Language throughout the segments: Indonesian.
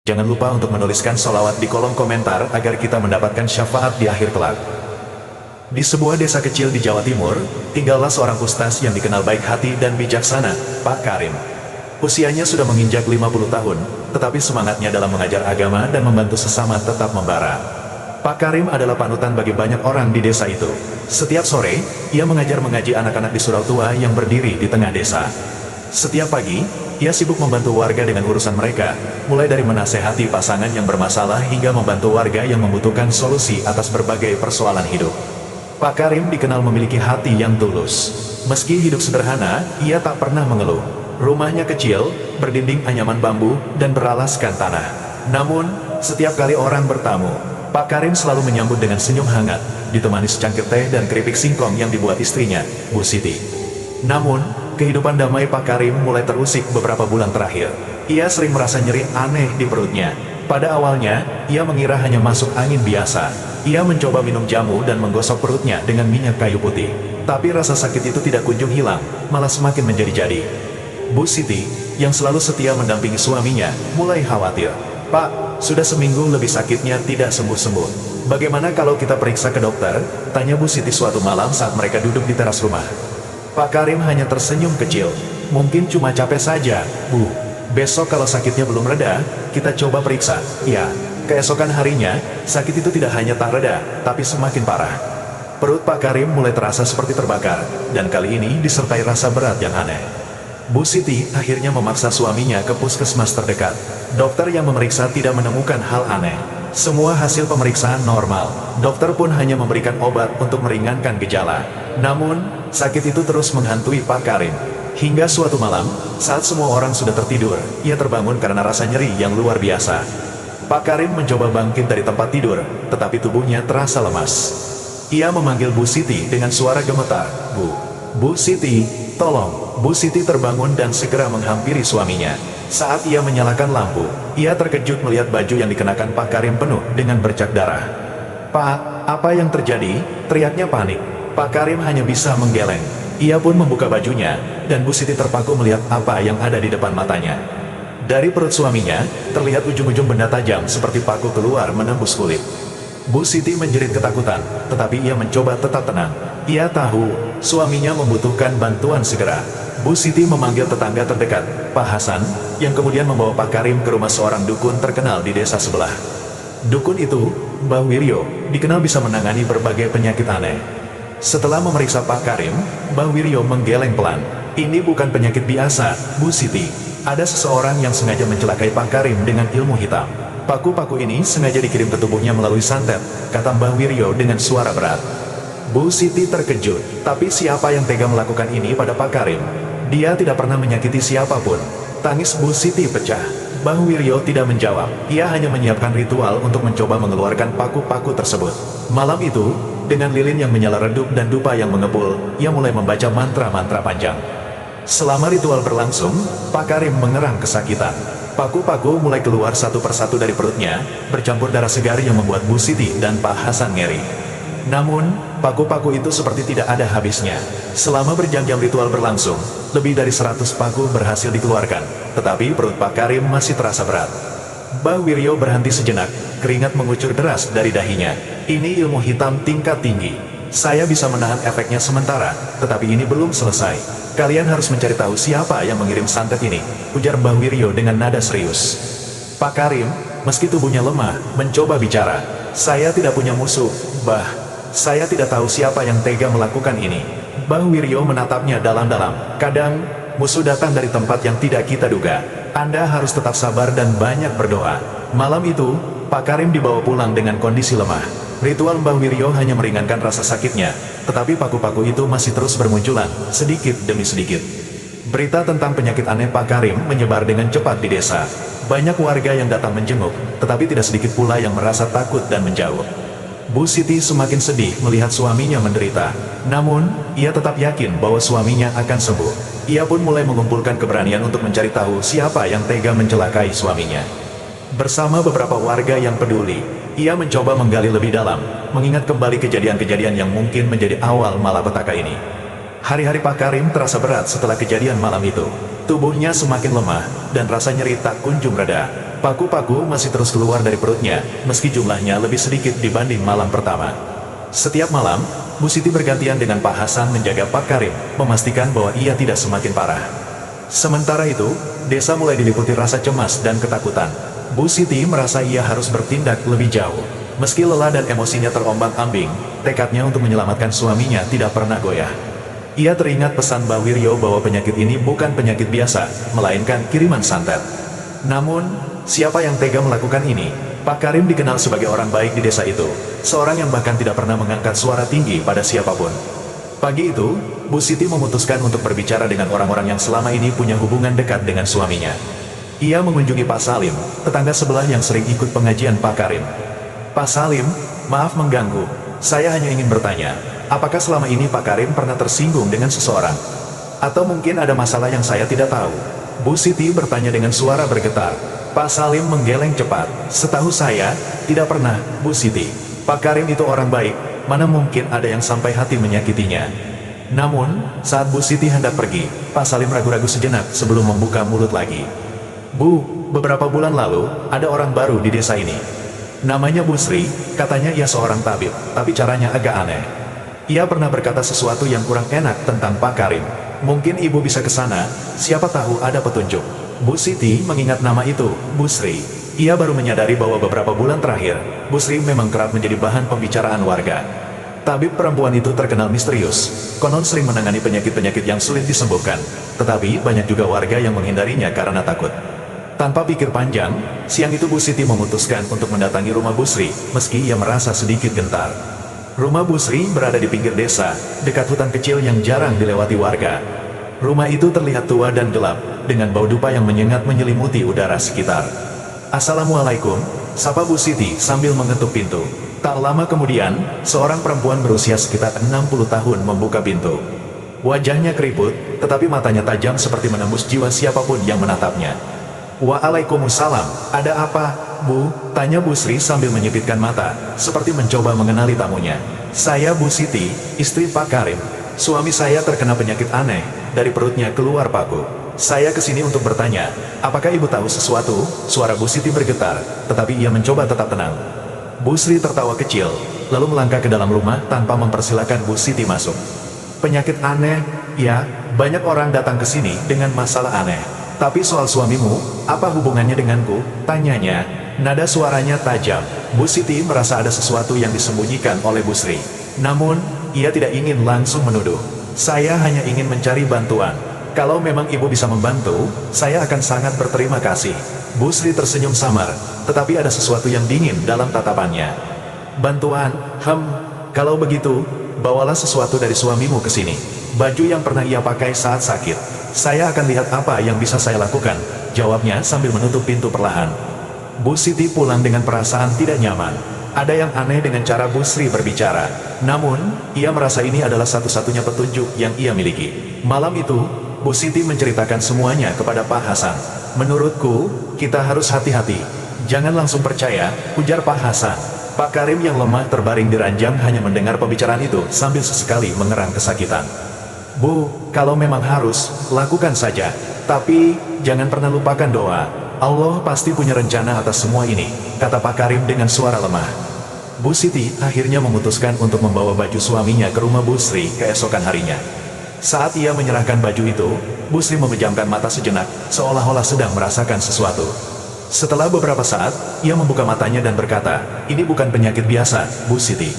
Jangan lupa untuk menuliskan sholawat di kolom komentar agar kita mendapatkan syafaat di akhir kelak. Di sebuah desa kecil di Jawa Timur, tinggallah seorang ustaz yang dikenal baik hati dan bijaksana, Pak Karim. Usianya sudah menginjak 50 tahun, tetapi semangatnya dalam mengajar agama dan membantu sesama tetap membara. Pak Karim adalah panutan bagi banyak orang di desa itu. Setiap sore, ia mengaji anak-anak di surau tua yang berdiri di tengah desa. Setiap pagi, ia sibuk membantu warga dengan urusan mereka, mulai dari menasehati pasangan yang bermasalah hingga membantu warga yang membutuhkan solusi atas berbagai persoalan hidup. Pak Karim dikenal memiliki hati yang tulus. Meski hidup sederhana, ia tak pernah mengeluh. Rumahnya kecil, berdinding anyaman bambu, dan beralaskan tanah. Namun, setiap kali orang bertamu, Pak Karim selalu menyambut dengan senyum hangat, ditemani secangkir teh dan keripik singkong yang dibuat istrinya, Bu Siti. Namun, kehidupan damai Pak Karim mulai terusik beberapa bulan terakhir. Ia sering merasa nyeri aneh di perutnya. Pada awalnya, ia mengira hanya masuk angin biasa. Ia mencoba minum jamu dan menggosok perutnya dengan minyak kayu putih. Tapi rasa sakit itu tidak kunjung hilang, malah semakin menjadi-jadi. Bu Siti, yang selalu setia mendampingi suaminya, mulai khawatir. "Pak, sudah seminggu lebih sakitnya tidak sembuh-sembuh. Bagaimana kalau kita periksa ke dokter?" tanya Bu Siti suatu malam saat mereka duduk di teras rumah. Pak Karim hanya tersenyum kecil. "Mungkin cuma capek saja, Bu. Besok kalau sakitnya belum reda, kita coba periksa." Ya, keesokan harinya, sakit itu tidak hanya tak reda, tapi semakin parah. Perut Pak Karim mulai terasa seperti terbakar, dan kali ini disertai rasa berat yang aneh. Bu Siti akhirnya memaksa suaminya ke puskesmas terdekat. Dokter yang memeriksa tidak menemukan hal aneh. Semua hasil pemeriksaan normal. Dokter pun hanya memberikan obat untuk meringankan gejala. Namun, sakit itu terus menghantui Pak Karim. Hingga suatu malam, saat semua orang sudah tertidur, ia terbangun karena rasa nyeri yang luar biasa. Pak Karim mencoba bangkit dari tempat tidur, tetapi tubuhnya terasa lemas. Ia memanggil Bu Siti dengan suara gemetar, Bu Siti, tolong." Bu Siti terbangun dan segera menghampiri suaminya. Saat ia menyalakan lampu, ia terkejut melihat baju yang dikenakan Pak Karim penuh dengan bercak darah. "Pak, apa yang terjadi?" teriaknya panik. Pak Karim hanya bisa menggeleng. Ia pun membuka bajunya, dan Bu Siti terpaku melihat apa yang ada di depan matanya. Dari perut suaminya, terlihat ujung-ujung benda tajam seperti paku keluar menembus kulit. Bu Siti menjerit ketakutan, tetapi ia mencoba tetap tenang. Ia tahu, suaminya membutuhkan bantuan segera. Bu Siti memanggil tetangga terdekat, Pak Hasan, yang kemudian membawa Pak Karim ke rumah seorang dukun terkenal di desa sebelah. Dukun itu, Mbah Wiryo, dikenal bisa menangani berbagai penyakit aneh. Setelah memeriksa Pak Karim, Mbah Wiryo menggeleng pelan. "Ini bukan penyakit biasa, Bu Siti. Ada seseorang yang sengaja mencelakai Pak Karim dengan ilmu hitam. Paku-paku ini sengaja dikirim ke tubuhnya melalui santet," kata Mbah Wiryo dengan suara berat. Bu Siti terkejut, tapi siapa yang tega melakukan ini pada Pak Karim? Dia tidak pernah menyakiti siapapun. Tangis Bu Siti pecah. Mbah Wiryo tidak menjawab. Ia hanya menyiapkan ritual untuk mencoba mengeluarkan paku-paku tersebut. Malam itu, dengan lilin yang menyala redup dan dupa yang mengepul, ia mulai membaca mantra-mantra panjang. Selama ritual berlangsung, Pak Karim mengerang kesakitan. Paku-paku mulai keluar satu persatu dari perutnya, bercampur darah segar yang membuat Bu Siti dan Pak Hasan ngeri. Namun, paku-paku itu seperti tidak ada habisnya. Selama berjam-jam ritual berlangsung, lebih dari 100 paku berhasil dikeluarkan, tetapi perut Pak Karim masih terasa berat. Mbah Wiryo berhenti sejenak, keringat mengucur deras dari dahinya. "Ini ilmu hitam tingkat tinggi. Saya bisa menahan efeknya sementara, tetapi ini belum selesai. Kalian harus mencari tahu siapa yang mengirim santet ini," ujar Mbah Wiryo dengan nada serius. Pak Karim, meski tubuhnya lemah, mencoba bicara. "Saya tidak punya musuh, Mbah. Saya tidak tahu siapa yang tega melakukan ini." Mbah Wiryo menatapnya dalam-dalam. "Kadang, musuh datang dari tempat yang tidak kita duga. Anda harus tetap sabar dan banyak berdoa." Malam itu, Pak Karim dibawa pulang dengan kondisi lemah. Ritual Mbah Wiryo hanya meringankan rasa sakitnya, tetapi paku-paku itu masih terus bermunculan, sedikit demi sedikit. Berita tentang penyakit aneh Pak Karim menyebar dengan cepat di desa. Banyak warga yang datang menjenguk, tetapi tidak sedikit pula yang merasa takut dan menjauh. Bu Siti semakin sedih melihat suaminya menderita. Namun, ia tetap yakin bahwa suaminya akan sembuh. Ia pun mulai mengumpulkan keberanian untuk mencari tahu siapa yang tega mencelakai suaminya. Bersama beberapa warga yang peduli, ia mencoba menggali lebih dalam, mengingat kembali kejadian-kejadian yang mungkin menjadi awal malapetaka ini. Hari-hari Pak Karim terasa berat setelah kejadian malam itu. Tubuhnya semakin lemah, dan rasa nyeri tak kunjung reda. paku-paku masih terus keluar dari perutnya, meski jumlahnya lebih sedikit dibanding malam pertama. Setiap malam, Bu Siti bergantian dengan Pak Hasan menjaga Pak Karim, memastikan bahwa ia tidak semakin parah. Sementara itu, desa mulai diliputi rasa cemas dan ketakutan. Bu Siti merasa ia harus bertindak lebih jauh. Meski lelah dan emosinya terombang-ambing, tekadnya untuk menyelamatkan suaminya tidak pernah goyah. Ia teringat pesan Mbah Wiryo bahwa penyakit ini bukan penyakit biasa, melainkan kiriman santet. Namun, siapa yang tega melakukan ini? Pak Karim dikenal sebagai orang baik di desa itu, seorang yang bahkan tidak pernah mengangkat suara tinggi pada siapapun. Pagi itu, Bu Siti memutuskan untuk berbicara dengan orang-orang yang selama ini punya hubungan dekat dengan suaminya. Ia mengunjungi Pak Salim, tetangga sebelah yang sering ikut pengajian Pak Karim. "Pak Salim, maaf mengganggu. Saya hanya ingin bertanya, apakah selama ini Pak Karim pernah tersinggung dengan seseorang? Atau mungkin ada masalah yang saya tidak tahu?" Bu Siti bertanya dengan suara bergetar. Pak Salim menggeleng cepat. "Setahu saya, tidak pernah, Bu Siti. Pak Karim itu orang baik, mana mungkin ada yang sampai hati menyakitinya." Namun, saat Bu Siti hendak pergi, Pak Salim ragu-ragu sejenak sebelum membuka mulut lagi. "Bu, beberapa bulan lalu, ada orang baru di desa ini. Namanya Bu Sri, katanya ia seorang tabib, tapi caranya agak aneh. Ia pernah berkata sesuatu yang kurang enak tentang Pak Karim. Mungkin ibu bisa ke sana, siapa tahu ada petunjuk." Bu Siti mengingat nama itu, Bu Sri. Ia baru menyadari bahwa beberapa bulan terakhir, Bu Sri memang kerap menjadi bahan pembicaraan warga. Tabib perempuan itu terkenal misterius, konon sering menangani penyakit-penyakit yang sulit disembuhkan, tetapi banyak juga warga yang menghindarinya karena takut. Tanpa pikir panjang, siang itu Bu Siti memutuskan untuk mendatangi rumah Bu Sri, meski ia merasa sedikit gentar. Rumah Bu Sri berada di pinggir desa, dekat hutan kecil yang jarang dilewati warga. Rumah itu terlihat tua dan gelap, dengan bau dupa yang menyengat menyelimuti udara sekitar. "Assalamualaikum," sapa Bu Siti sambil mengetuk pintu. Tak lama kemudian, seorang perempuan berusia sekitar 60 tahun membuka pintu. Wajahnya keriput, tetapi matanya tajam seperti menembus jiwa siapapun yang menatapnya. "Waalaikumsalam, ada apa, Bu?" tanya Bu Sri sambil menyipitkan mata, seperti mencoba mengenali tamunya. "Saya Bu Siti, istri Pak Karim. Suami saya terkena penyakit aneh, dari perutnya keluar paku. Saya kesini untuk bertanya, apakah ibu tahu sesuatu?" Suara Bu Siti bergetar, tetapi ia mencoba tetap tenang. Bu Sri tertawa kecil, lalu melangkah ke dalam rumah tanpa mempersilahkan Bu Siti masuk. "Penyakit aneh? Ya, banyak orang datang ke sini dengan masalah aneh. Tapi soal suamimu, apa hubungannya denganku?" tanyanya. Nada suaranya tajam. Bu Siti merasa ada sesuatu yang disembunyikan oleh Bu Sri. Namun, ia tidak ingin langsung menuduh. "Saya hanya ingin mencari bantuan. Kalau memang ibu bisa membantu, saya akan sangat berterima kasih." Bu Sri tersenyum samar, tetapi ada sesuatu yang dingin dalam tatapannya. "Bantuan? Kalau begitu, bawalah sesuatu dari suamimu ke sini. Baju yang pernah ia pakai saat sakit. Saya akan lihat apa yang bisa saya lakukan," jawabnya sambil menutup pintu perlahan. Bu Siti pulang dengan perasaan tidak nyaman. Ada yang aneh dengan cara Bu Sri berbicara. Namun, ia merasa ini adalah satu-satunya petunjuk yang ia miliki. Malam itu, Bu Siti menceritakan semuanya kepada Pak Hasan. "Menurutku, kita harus hati-hati. Jangan langsung percaya," ujar Pak Hasan. Pak Karim yang lemah terbaring di ranjang hanya mendengar pembicaraan itu sambil sesekali mengerang kesakitan. "Bu, kalau memang harus, lakukan saja. Tapi, jangan pernah lupakan doa. Allah pasti punya rencana atas semua ini," kata Pak Karim dengan suara lemah. Bu Siti akhirnya memutuskan untuk membawa baju suaminya ke rumah Bu Sri keesokan harinya. Saat ia menyerahkan baju itu, Bu Sri memejamkan mata sejenak, seolah-olah sedang merasakan sesuatu. Setelah beberapa saat, ia membuka matanya dan berkata, "Ini bukan penyakit biasa, Bu Siti.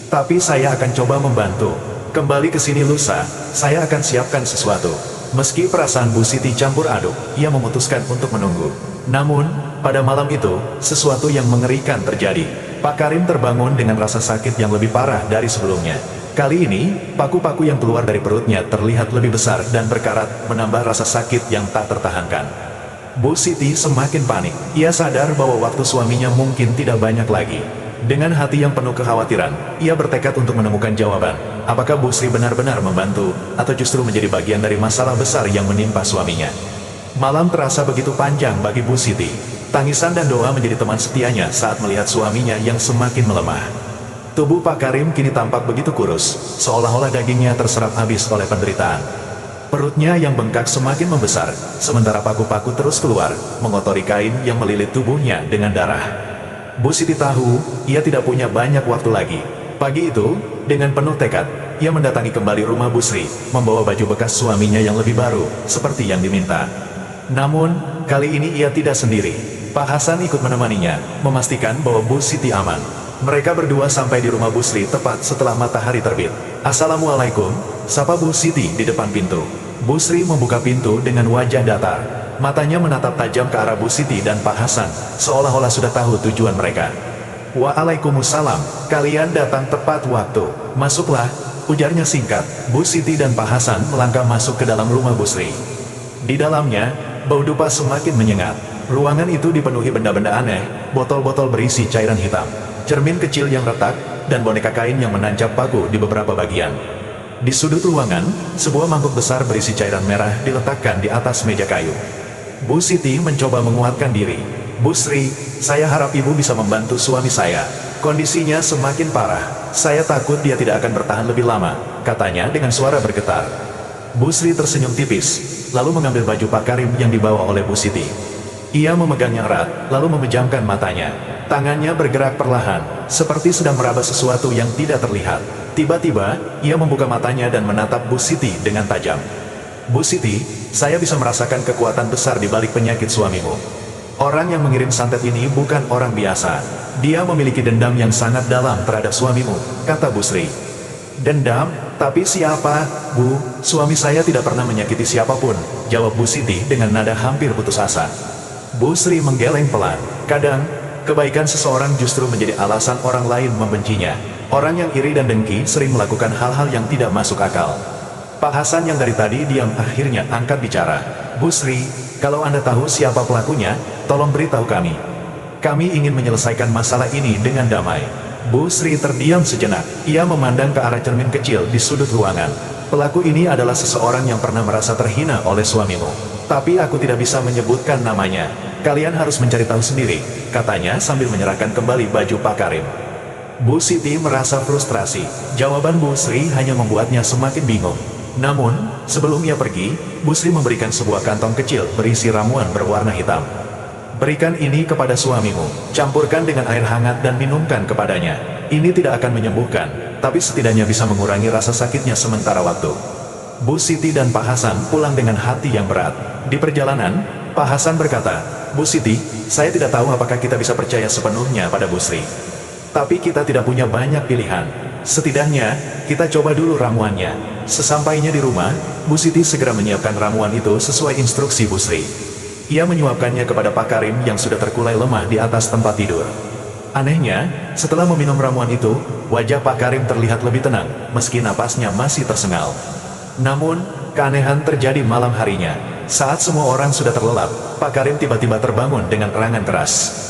Tapi saya akan coba membantu. Kembali ke sini lusa, saya akan siapkan sesuatu." Meski perasaan Bu Siti campur aduk, ia memutuskan untuk menunggu. Namun, pada malam itu, sesuatu yang mengerikan terjadi. Pak Karim terbangun dengan rasa sakit yang lebih parah dari sebelumnya. Kali ini, paku-paku yang keluar dari perutnya terlihat lebih besar dan berkarat, menambah rasa sakit yang tak tertahankan. Bu Siti semakin panik. Ia sadar bahwa waktu suaminya mungkin tidak banyak lagi. Dengan hati yang penuh kekhawatiran, ia bertekad untuk menemukan jawaban. Apakah Bu Sri benar-benar membantu, atau justru menjadi bagian dari masalah besar yang menimpa suaminya? Malam terasa begitu panjang bagi Bu Siti. Tangisan dan doa menjadi teman setianya saat melihat suaminya yang semakin melemah. Tubuh Pak Karim kini tampak begitu kurus, seolah-olah dagingnya terserap habis oleh penderitaan. Perutnya yang bengkak semakin membesar, sementara paku-paku terus keluar, mengotori kain yang melilit tubuhnya dengan darah. Bu Siti tahu, ia tidak punya banyak waktu lagi. Pagi itu, dengan penuh tekad, ia mendatangi kembali rumah Bu Sri, membawa baju bekas suaminya yang lebih baru, seperti yang diminta. Namun, kali ini ia tidak sendiri. Pak Hasan ikut menemaninya, memastikan bahwa Bu Siti aman. Mereka berdua sampai di rumah Bu Sri tepat setelah matahari terbit. "Assalamualaikum," sapa Bu Siti di depan pintu. Bu Sri membuka pintu dengan wajah datar. Matanya menatap tajam ke arah Bu Siti dan Pak Hasan, seolah-olah sudah tahu tujuan mereka. "Waalaikumsalam, kalian datang tepat waktu. Masuklah," ujarnya singkat. Bu Siti dan Pak Hasan melangkah masuk ke dalam rumah Bu Sri. Di dalamnya, bau dupa semakin menyengat. Ruangan itu dipenuhi benda-benda aneh, botol-botol berisi cairan hitam, cermin kecil yang retak, dan boneka kain yang menancap paku di beberapa bagian. Di sudut ruangan, sebuah mangkuk besar berisi cairan merah diletakkan di atas meja kayu. Bu Siti mencoba menguatkan diri. "Bu Sri, saya harap ibu bisa membantu suami saya. Kondisinya semakin parah. Saya takut dia tidak akan bertahan lebih lama," katanya dengan suara bergetar. Bu Sri tersenyum tipis, lalu mengambil baju Pak Karim yang dibawa oleh Bu Siti. Ia memegangnya erat, lalu memejamkan matanya. Tangannya bergerak perlahan, seperti sedang meraba sesuatu yang tidak terlihat. Tiba-tiba, ia membuka matanya dan menatap Bu Siti dengan tajam. "Bu Siti, saya bisa merasakan kekuatan besar di balik penyakit suamimu. Orang yang mengirim santet ini bukan orang biasa. Dia memiliki dendam yang sangat dalam terhadap suamimu," kata Bu Sri. "Dendam? Tapi siapa, Bu? Suami saya tidak pernah menyakiti siapapun," jawab Bu Siti dengan nada hampir putus asa. Bu Sri menggeleng pelan. Kadang, kebaikan seseorang justru menjadi alasan orang lain membencinya. Orang yang iri dan dengki sering melakukan hal-hal yang tidak masuk akal. Pak Hasan yang dari tadi diam akhirnya angkat bicara. "Bu Sri, kalau Anda tahu siapa pelakunya, tolong beritahu kami. Kami ingin menyelesaikan masalah ini dengan damai." Bu Sri terdiam sejenak. Ia memandang ke arah cermin kecil di sudut ruangan. "Pelaku ini adalah seseorang yang pernah merasa terhina oleh suamimu. Tapi aku tidak bisa menyebutkan namanya. Kalian harus mencari tahu sendiri," katanya sambil menyerahkan kembali baju Pak Karim. Bu Siti merasa frustrasi. Jawaban Bu Sri hanya membuatnya semakin bingung. Namun, sebelum ia pergi, Bu Sri memberikan sebuah kantong kecil berisi ramuan berwarna hitam. "Berikan ini kepada suamimu, campurkan dengan air hangat dan minumkan kepadanya. Ini tidak akan menyembuhkan, tapi setidaknya bisa mengurangi rasa sakitnya sementara waktu." Bu Siti dan Pak Hasan pulang dengan hati yang berat. Di perjalanan, Pak Hasan berkata, "Bu Siti, saya tidak tahu apakah kita bisa percaya sepenuhnya pada Bu Sri. Tapi kita tidak punya banyak pilihan. Setidaknya, kita coba dulu ramuannya." Sesampainya di rumah, Bu Siti segera menyiapkan ramuan itu sesuai instruksi Bu Sri. Ia menyuapkannya kepada Pak Karim yang sudah terkulai lemah di atas tempat tidur. Anehnya, setelah meminum ramuan itu, wajah Pak Karim terlihat lebih tenang, meski napasnya masih tersengal. Namun, keanehan terjadi malam harinya. Saat semua orang sudah terlelap, Pak Karim tiba-tiba terbangun dengan erangan keras.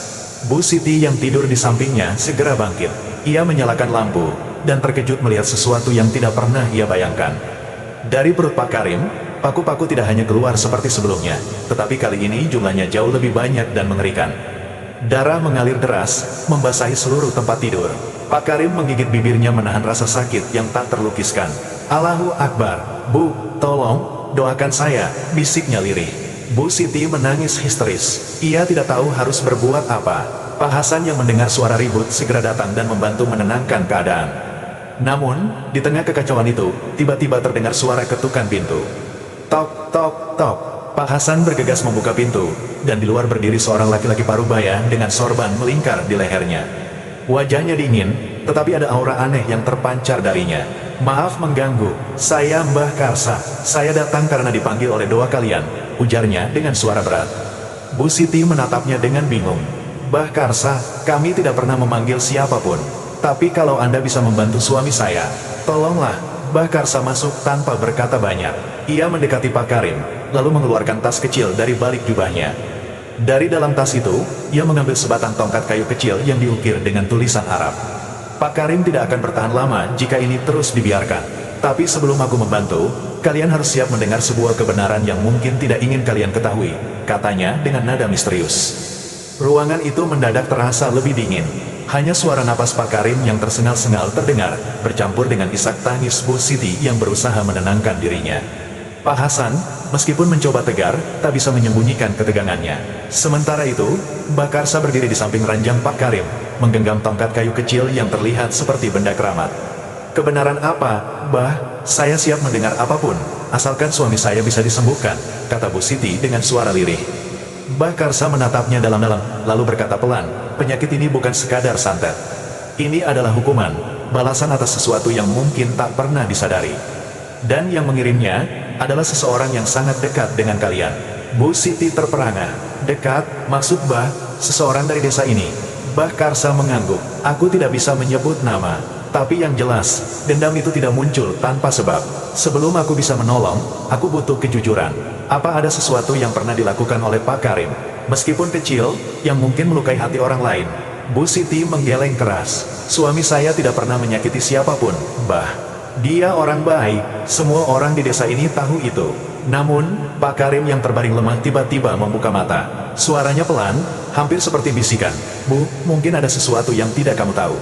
Bu Siti yang tidur di sampingnya segera bangkit. Ia menyalakan lampu, dan terkejut melihat sesuatu yang tidak pernah ia bayangkan. Dari perut Pak Karim, paku-paku tidak hanya keluar seperti sebelumnya, tetapi kali ini jumlahnya jauh lebih banyak dan mengerikan. Darah mengalir deras, membasahi seluruh tempat tidur. Pak Karim menggigit bibirnya menahan rasa sakit yang tak terlukiskan. "Allahu Akbar, Bu, tolong, doakan saya," bisiknya lirih. Bu Siti menangis histeris. Ia tidak tahu harus berbuat apa. Pak Hasan yang mendengar suara ribut segera datang dan membantu menenangkan keadaan. Namun, di tengah kekacauan itu, tiba-tiba terdengar suara ketukan pintu. Tok, tok, tok. Pak Hasan bergegas membuka pintu, dan di luar berdiri seorang laki-laki parubaya dengan sorban melingkar di lehernya. Wajahnya dingin, tetapi ada aura aneh yang terpancar darinya. "Maaf mengganggu, saya Mbah Karsa. Saya datang karena dipanggil oleh doa kalian," ujarnya dengan suara berat. Bu Siti menatapnya dengan bingung. "Mbah Karsa, kami tidak pernah memanggil siapapun. Tapi kalau Anda bisa membantu suami saya, tolonglah." Mbah Karsa masuk tanpa berkata banyak. Ia mendekati Pak Karim, lalu mengeluarkan tas kecil dari balik jubahnya. Dari dalam tas itu, ia mengambil sebatang tongkat kayu kecil yang diukir dengan tulisan Arab. "Pak Karim tidak akan bertahan lama jika ini terus dibiarkan. Tapi sebelum aku membantu, kalian harus siap mendengar sebuah kebenaran yang mungkin tidak ingin kalian ketahui," katanya dengan nada misterius. Ruangan itu mendadak terasa lebih dingin. Hanya suara napas Pak Karim yang tersengal-sengal terdengar, bercampur dengan isak tangis Bu Siti yang berusaha menenangkan dirinya. Pak Hasan, meskipun mencoba tegar, tak bisa menyembunyikan ketegangannya. Sementara itu, Mbah Karsa berdiri di samping ranjang Pak Karim, menggenggam tongkat kayu kecil yang terlihat seperti benda keramat. "Kebenaran apa, Mbah? Saya siap mendengar apapun, asalkan suami saya bisa disembuhkan," kata Bu Siti dengan suara lirih. Mbah Karsa menatapnya dalam-dalam, lalu berkata pelan, "Penyakit ini bukan sekadar santet. Ini adalah hukuman, balasan atas sesuatu yang mungkin tak pernah disadari. Dan yang mengirimnya adalah seseorang yang sangat dekat dengan kalian." Bu Siti terperangah. "Dekat, maksud Mbah, seseorang dari desa ini?" Mbah Karsa mengangguk. "Aku tidak bisa menyebut nama, tapi yang jelas, dendam itu tidak muncul tanpa sebab. Sebelum aku bisa menolong, aku butuh kejujuran. Apa ada sesuatu yang pernah dilakukan oleh Pak Karim, meskipun kecil, yang mungkin melukai hati orang lain?" Bu Siti menggeleng keras. "Suami saya tidak pernah menyakiti siapapun, Mbah. Dia orang baik, semua orang di desa ini tahu itu." Namun, Pak Karim yang terbaring lemah tiba-tiba membuka mata. Suaranya pelan, hampir seperti bisikan. "Bu, mungkin ada sesuatu yang tidak kamu tahu."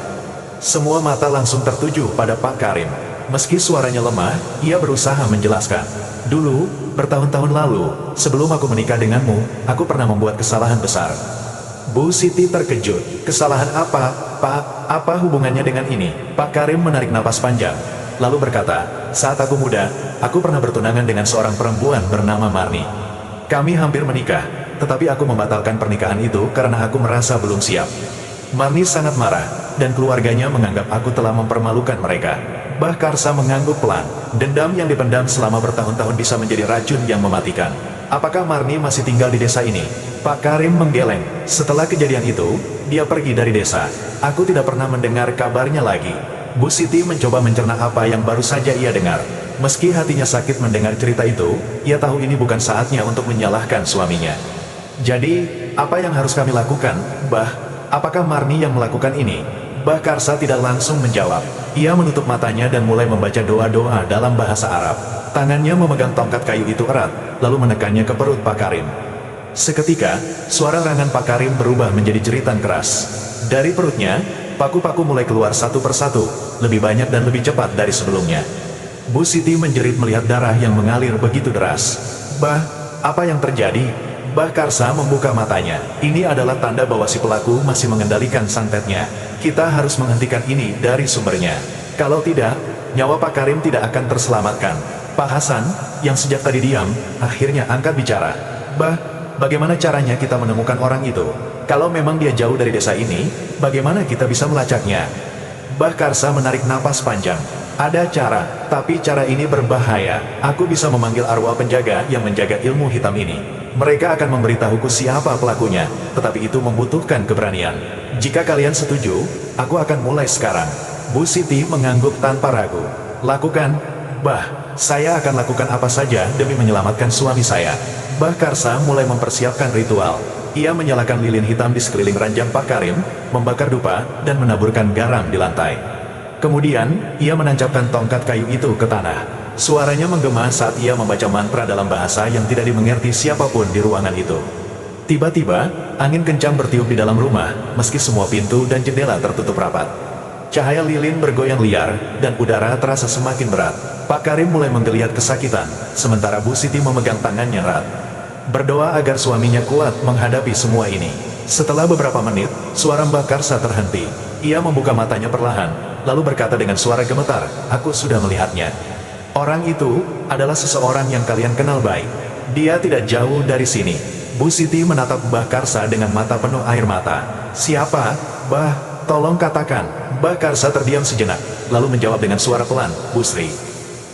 Semua mata langsung tertuju pada Pak Karim. Meski suaranya lemah, ia berusaha menjelaskan. "Dulu, bertahun-tahun lalu, sebelum aku menikah denganmu, aku pernah membuat kesalahan besar." Bu Siti terkejut. "Kesalahan apa, Pak? Apa hubungannya dengan ini?" Pak Karim menarik napas panjang, lalu berkata, "Saat aku muda, aku pernah bertunangan dengan seorang perempuan bernama Marni. Kami hampir menikah, tetapi aku membatalkan pernikahan itu karena aku merasa belum siap. Marni sangat marah, dan keluarganya menganggap aku telah mempermalukan mereka." Mbah Karsa mengangguk pelan. Dendam yang dipendam selama bertahun-tahun bisa menjadi racun yang mematikan. "Apakah Marni masih tinggal di desa ini?" Pak Karim menggeleng. "Setelah kejadian itu, dia pergi dari desa. Aku tidak pernah mendengar kabarnya lagi." Bu Siti mencoba mencerna apa yang baru saja ia dengar. Meski hatinya sakit mendengar cerita itu, ia tahu ini bukan saatnya untuk menyalahkan suaminya. "Jadi, apa yang harus kami lakukan, Mbah? Apakah Marni yang melakukan ini?" Mbah Karsa tidak langsung menjawab. Ia menutup matanya dan mulai membaca doa-doa dalam bahasa Arab. Tangannya memegang tongkat kayu itu erat, lalu menekannya ke perut Pak Karim. Seketika, suara rangan Pak Karim berubah menjadi jeritan keras. Dari perutnya, paku-paku mulai keluar satu persatu, lebih banyak dan lebih cepat dari sebelumnya. Bu Siti menjerit melihat darah yang mengalir begitu deras. "Bah, apa yang terjadi?" Mbah Karsa membuka matanya. "Ini adalah tanda bahwa si pelaku masih mengendalikan santetnya. Kita harus menghentikan ini dari sumbernya. Kalau tidak, nyawa Pak Karim tidak akan terselamatkan." Pak Hasan, yang sejak tadi diam, akhirnya angkat bicara. "Bah, bagaimana caranya kita menemukan orang itu? Kalau memang dia jauh dari desa ini, bagaimana kita bisa melacaknya?" Mbah Karsa menarik napas panjang. "Ada cara, tapi cara ini berbahaya. Aku bisa memanggil arwah penjaga yang menjaga ilmu hitam ini. Mereka akan memberitahuku siapa pelakunya, tetapi itu membutuhkan keberanian. Jika kalian setuju, aku akan mulai sekarang." Bu Siti mengangguk tanpa ragu. "Lakukan, Bah. Saya akan lakukan apa saja demi menyelamatkan suami saya." Mbah Karsa mulai mempersiapkan ritual. Ia menyalakan lilin hitam di sekeliling ranjang Pak Karim, membakar dupa, dan menaburkan garam di lantai. Kemudian, ia menancapkan tongkat kayu itu ke tanah. Suaranya menggema saat ia membaca mantra dalam bahasa yang tidak dimengerti siapapun di ruangan itu. Tiba-tiba, angin kencang bertiup di dalam rumah, meski semua pintu dan jendela tertutup rapat. Cahaya lilin bergoyang liar, dan udara terasa semakin berat. Pak Karim mulai menggeliat kesakitan, sementara Bu Siti memegang tangannya erat. Berdoa agar suaminya kuat menghadapi semua ini. Setelah beberapa menit, suara Mbah Karsa terhenti. Ia membuka matanya perlahan, lalu berkata dengan suara gemetar, "Aku sudah melihatnya. Orang itu adalah seseorang yang kalian kenal baik. Dia tidak jauh dari sini." Bu Siti menatap Mbah Karsa dengan mata penuh air mata. "Siapa, Bah? Tolong katakan." Mbah Karsa terdiam sejenak, lalu menjawab dengan suara pelan, "Bu Sri."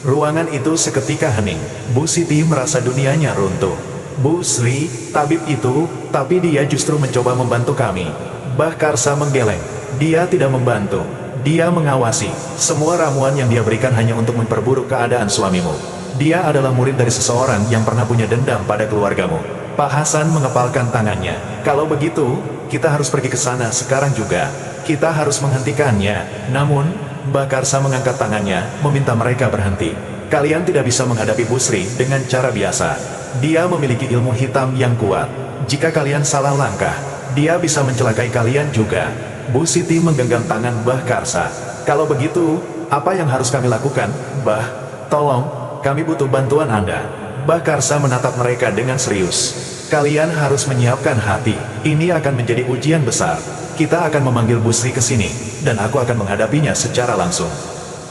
Ruangan itu seketika hening. Bu Siti merasa dunianya runtuh. "Bu Sri, tabib itu, tapi dia justru mencoba membantu kami." Mbah Karsa menggeleng. "Dia tidak membantu. Dia mengawasi. Semua ramuan yang dia berikan hanya untuk memperburuk keadaan suamimu. Dia adalah murid dari seseorang yang pernah punya dendam pada keluargamu." Pak Hasan mengepalkan tangannya. "Kalau begitu, kita harus pergi ke sana sekarang juga. Kita harus menghentikannya." Namun, Mbah Karsa mengangkat tangannya, meminta mereka berhenti. "Kalian tidak bisa menghadapi Bu Sri dengan cara biasa. Dia memiliki ilmu hitam yang kuat. Jika kalian salah langkah, dia bisa mencelakai kalian juga." Bu Siti menggenggam tangan Mbah Karsa. "Kalau begitu, apa yang harus kami lakukan, Mbah? Tolong, kami butuh bantuan Anda." Mbah Karsa menatap mereka dengan serius. Kalian harus menyiapkan hati, ini akan menjadi ujian besar. Kita akan memanggil Bu Sri ke sini, dan aku akan menghadapinya secara langsung.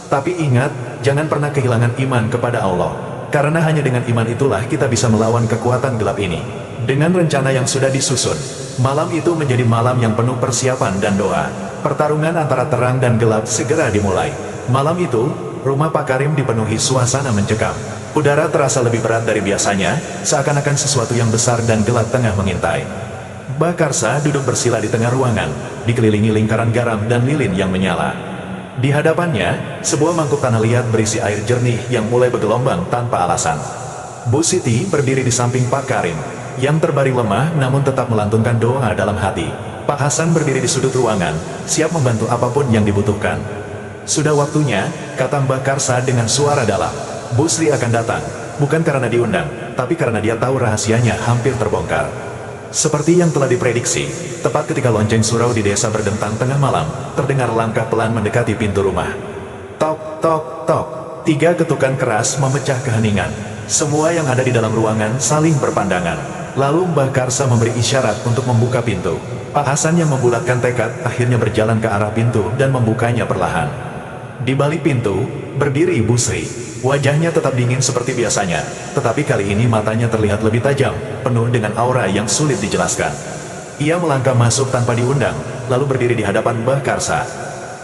Tapi ingat, jangan pernah kehilangan iman kepada Allah. Karena hanya dengan iman itulah kita bisa melawan kekuatan gelap ini. Dengan rencana yang sudah disusun, malam itu menjadi malam yang penuh persiapan dan doa. Pertarungan antara terang dan gelap segera dimulai. Malam itu, rumah Pak Karim dipenuhi suasana mencekam. Udara terasa lebih berat dari biasanya, seakan-akan sesuatu yang besar dan gelap tengah mengintai. Mbah Karsa duduk bersila di tengah ruangan, dikelilingi lingkaran garam dan lilin yang menyala. Di hadapannya, sebuah mangkuk tanah liat berisi air jernih yang mulai bergelombang tanpa alasan. Bu Siti berdiri di samping Pak Karim, yang terbaring lemah namun tetap melantunkan doa dalam hati. Pak Hasan berdiri di sudut ruangan, siap membantu apapun yang dibutuhkan. Sudah waktunya, kata Mbah Karsa dengan suara dalam. Bu Sri akan datang, bukan karena diundang, tapi karena dia tahu rahasianya hampir terbongkar. Seperti yang telah diprediksi, tepat ketika lonceng surau di desa berdentang tengah malam, terdengar langkah pelan mendekati pintu rumah. Tok, tok, tok. 3 ketukan keras memecah keheningan. Semua yang ada di dalam ruangan saling berpandangan. Lalu Mbah Karsa memberi isyarat untuk membuka pintu. Pak Hasan yang membulatkan tekad akhirnya berjalan ke arah pintu dan membukanya perlahan. Di balik pintu, berdiri Bu Sri. Wajahnya tetap dingin seperti biasanya, tetapi kali ini matanya terlihat lebih tajam, penuh dengan aura yang sulit dijelaskan. Ia melangkah masuk tanpa diundang, lalu berdiri di hadapan Mbah Karsa.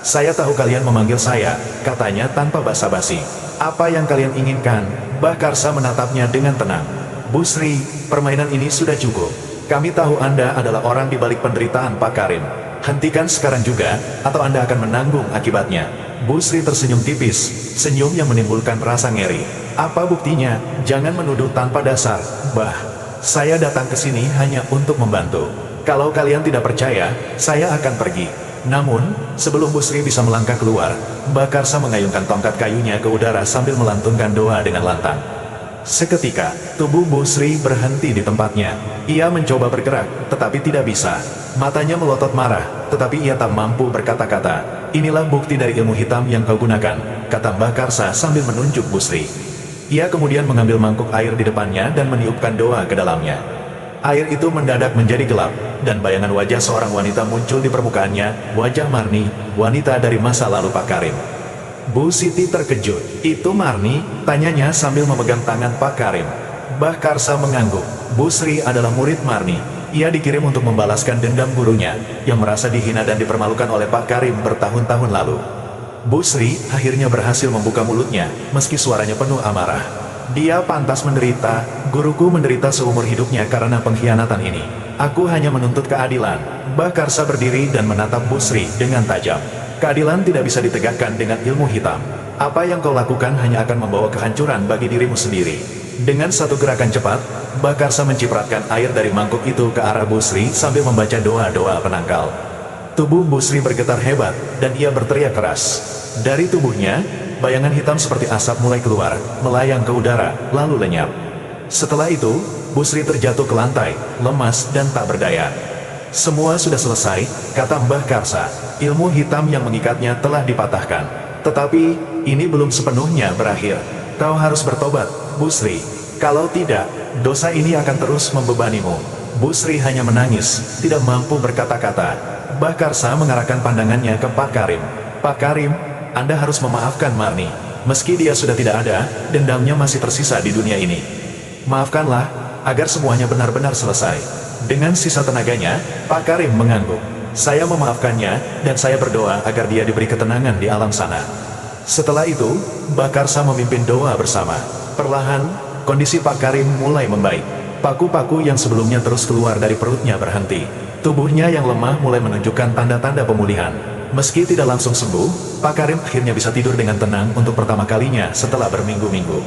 Saya tahu kalian memanggil saya, katanya tanpa basa-basi. Apa yang kalian inginkan? Mbah Karsa menatapnya dengan tenang. Bu Sri, permainan ini sudah cukup. Kami tahu Anda adalah orang di balik penderitaan Pak Karim. Hentikan sekarang juga, atau Anda akan menanggung akibatnya. Bu Sri tersenyum tipis, senyum yang menimbulkan rasa ngeri. Apa buktinya? Jangan menuduh tanpa dasar, Bah. Saya datang ke sini hanya untuk membantu. Kalau kalian tidak percaya, saya akan pergi. Namun, sebelum Bu Sri bisa melangkah keluar, Mbah Karsa mengayunkan tongkat kayunya ke udara sambil melantunkan doa dengan lantang. Seketika, tubuh Bu Sri berhenti di tempatnya. Ia mencoba bergerak, tetapi tidak bisa. Matanya melotot marah, tetapi ia tak mampu berkata-kata. Inilah bukti dari ilmu hitam yang kau gunakan, kata Mbah Karsa sambil menunjuk Bu Sri. Ia kemudian mengambil mangkuk air di depannya dan meniupkan doa ke dalamnya. Air itu mendadak menjadi gelap, dan bayangan wajah seorang wanita muncul di permukaannya, wajah Marni, wanita dari masa lalu Pak Karim. Bu Siti terkejut. Itu Marni? Tanyanya sambil memegang tangan Pak Karim. Mbah Karsa mengangguk. Bu Sri adalah murid Marni. Ia dikirim untuk membalaskan dendam gurunya, yang merasa dihina dan dipermalukan oleh Pak Karim bertahun-tahun lalu. Bu Sri akhirnya berhasil membuka mulutnya, meski suaranya penuh amarah. Dia pantas menderita, guruku menderita seumur hidupnya karena pengkhianatan ini. Aku hanya menuntut keadilan. Mbah Karsa berdiri dan menatap Bu Sri dengan tajam. Keadilan tidak bisa ditegakkan dengan ilmu hitam. Apa yang kau lakukan hanya akan membawa kehancuran bagi dirimu sendiri. Dengan satu gerakan cepat, Mbah Karsa mencipratkan air dari mangkuk itu ke arah Bu Sri sambil membaca doa-doa penangkal. Tubuh Bu Sri bergetar hebat, dan ia berteriak keras. Dari tubuhnya, bayangan hitam seperti asap mulai keluar, melayang ke udara, lalu lenyap. Setelah itu, Bu Sri terjatuh ke lantai, lemas dan tak berdaya. Semua sudah selesai, kata Mbah Karsa. Ilmu hitam yang mengikatnya telah dipatahkan. Tetapi, ini belum sepenuhnya berakhir. Kau harus bertobat, Bu Sri. Kalau tidak, dosa ini akan terus membebanimu. Bu Sri hanya menangis, tidak mampu berkata-kata. Mbah Karsa mengarahkan pandangannya ke Pak Karim. Pak Karim, Anda harus memaafkan Marni. Meski dia sudah tidak ada, dendamnya masih tersisa di dunia ini. Maafkanlah, agar semuanya benar-benar selesai. Dengan sisa tenaganya, Pak Karim mengangguk. Saya memaafkannya, dan saya berdoa agar dia diberi ketenangan di alam sana. Setelah itu, Mbah Karsa memimpin doa bersama. Perlahan, kondisi Pak Karim mulai membaik. Paku-paku yang sebelumnya terus keluar dari perutnya berhenti. Tubuhnya yang lemah mulai menunjukkan tanda-tanda pemulihan. Meski tidak langsung sembuh, Pak Karim akhirnya bisa tidur dengan tenang untuk pertama kalinya setelah berminggu-minggu.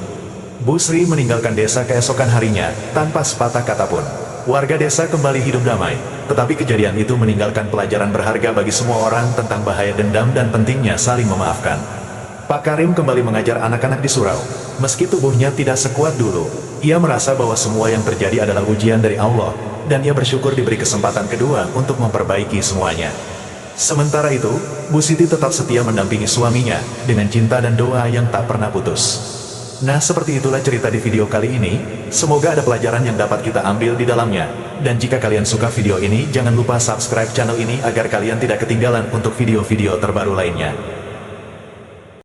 Bu Sri meninggalkan desa keesokan harinya, tanpa sepatah kata pun. Warga desa kembali hidup damai, tetapi kejadian itu meninggalkan pelajaran berharga bagi semua orang tentang bahaya dendam dan pentingnya saling memaafkan. Pak Karim kembali mengajar anak-anak di surau. Meski tubuhnya tidak sekuat dulu, ia merasa bahwa semua yang terjadi adalah ujian dari Allah, dan ia bersyukur diberi kesempatan kedua untuk memperbaiki semuanya. Sementara itu, Bu Siti tetap setia mendampingi suaminya, dengan cinta dan doa yang tak pernah putus. Nah, seperti itulah cerita di video kali ini. Semoga ada pelajaran yang dapat kita ambil di dalamnya. Dan jika kalian suka video ini, jangan lupa subscribe channel ini agar kalian tidak ketinggalan untuk video-video terbaru lainnya.